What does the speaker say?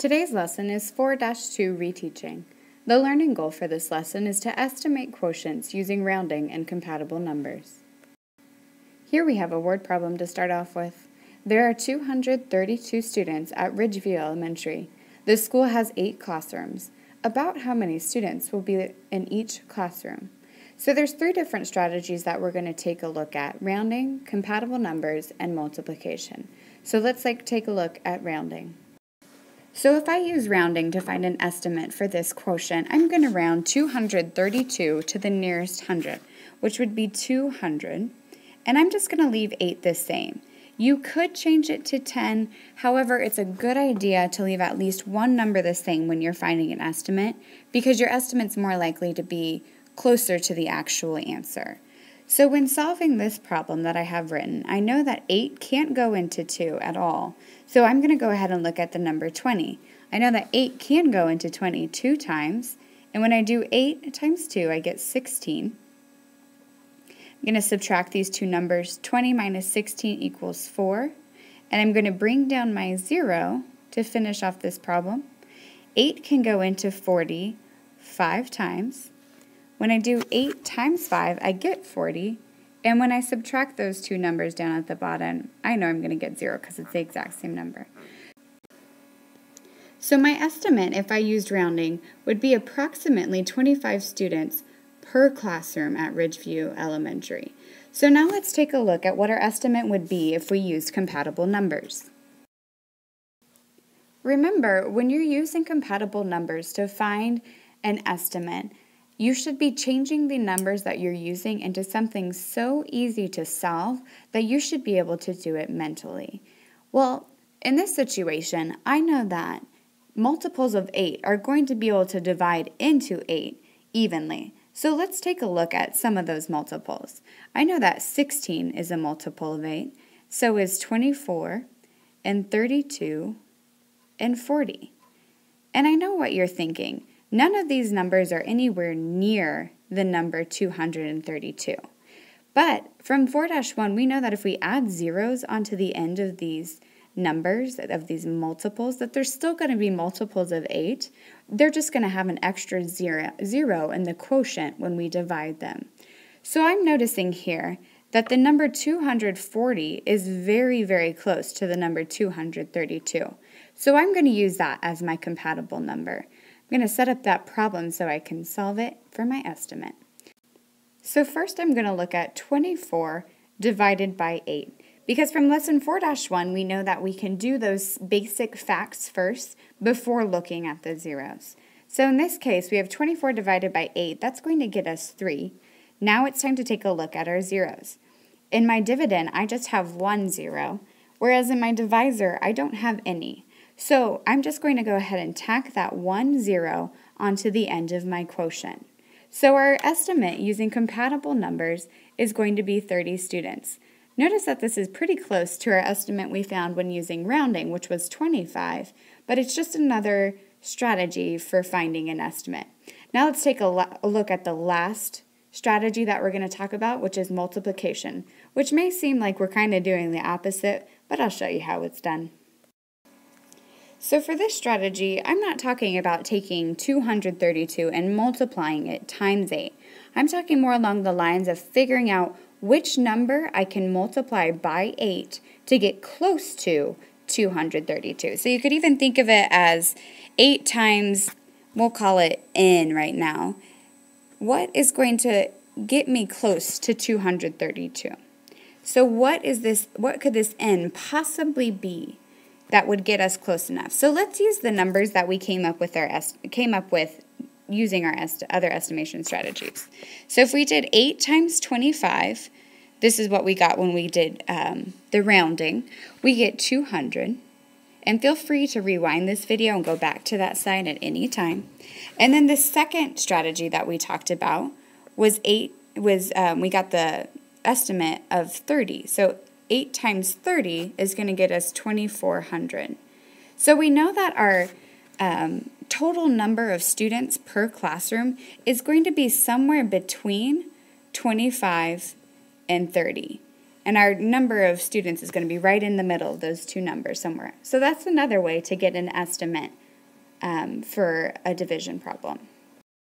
Today's lesson is 4-2 Reteaching. The learning goal for this lesson is to estimate quotients using rounding and compatible numbers. Here we have a word problem to start off with. There are 232 students at Ridgeview Elementary. The school has 8 classrooms. About how many students will be in each classroom? So there's 3 different strategies that we're going to take a look at: rounding, compatible numbers, and multiplication. So let's take a look at rounding. So if I use rounding to find an estimate for this quotient, I'm going to round 232 to the nearest hundred, which would be 200, and I'm just going to leave 8 the same. You could change it to 10, however, it's a good idea to leave at least one number the same when you're finding an estimate, because your estimate's more likely to be closer to the actual answer. So when solving this problem that I have written, I know that 8 can't go into 2 at all. So I'm going to go ahead and look at the number 20. I know that 8 can go into 20 2 times, and when I do 8 times 2, I get 16. I'm going to subtract these two numbers. 20 minus 16 equals 4, and I'm going to bring down my 0 to finish off this problem. 8 can go into 40 5 times. When I do 8 times 5, I get 40, and when I subtract those two numbers down at the bottom, I know I'm going to get 0 because it's the exact same number. So my estimate, if I used rounding, would be approximately 25 students per classroom at Ridgeview Elementary. So now let's take a look at what our estimate would be if we used compatible numbers. Remember, when you're using compatible numbers to find an estimate, you should be changing the numbers that you're using into something so easy to solve that you should be able to do it mentally. Well, in this situation, I know that multiples of 8 are going to be able to divide into 8 evenly. So let's take a look at some of those multiples. I know that 16 is a multiple of 8, so is 24, and 32, and 40. And I know what you're thinking. None of these numbers are anywhere near the number 232. But from 4-1, we know that if we add zeros onto the end of these numbers, of these multiples, that they're still going to be multiples of 8. They're just going to have an extra zero in the quotient when we divide them. So I'm noticing here that the number 240 is very, very close to the number 232. So I'm going to use that as my compatible number. I'm going to set up that problem so I can solve it for my estimate. So first I'm going to look at 24 divided by 8. Because from lesson 4-1 we know that we can do those basic facts first before looking at the zeros. So in this case we have 24 divided by 8. That's going to get us 3. Now it's time to take a look at our zeros. In my dividend I just have 1 0, whereas in my divisor I don't have any. So I'm just going to go ahead and tack that 1 0 onto the end of my quotient. So our estimate using compatible numbers is going to be 30 students. Notice that this is pretty close to our estimate we found when using rounding, which was 25, but it's just another strategy for finding an estimate. Now let's take a look at the last strategy that we're going to talk about, which is multiplication, which may seem like we're kind of doing the opposite, but I'll show you how it's done. So for this strategy, I'm not talking about taking 232 and multiplying it times 8. I'm talking more along the lines of figuring out which number I can multiply by 8 to get close to 232. So you could even think of it as 8 times, we'll call it n right now. What is going to get me close to 232? So what could this n possibly be that would get us close enough? So let's use the numbers that we came up with using our other estimation strategies. So if we did 8 times 25, this is what we got when we did the rounding. We get 200. And feel free to rewind this video and go back to that side at any time. And then the second strategy that we talked about was we got the estimate of 30. So 8 times 30 is going to get us 2,400. So we know that our total number of students per classroom is going to be somewhere between 25 and 30. And our number of students is going to be right in the middle of those two numbers somewhere. So that's another way to get an estimate for a division problem.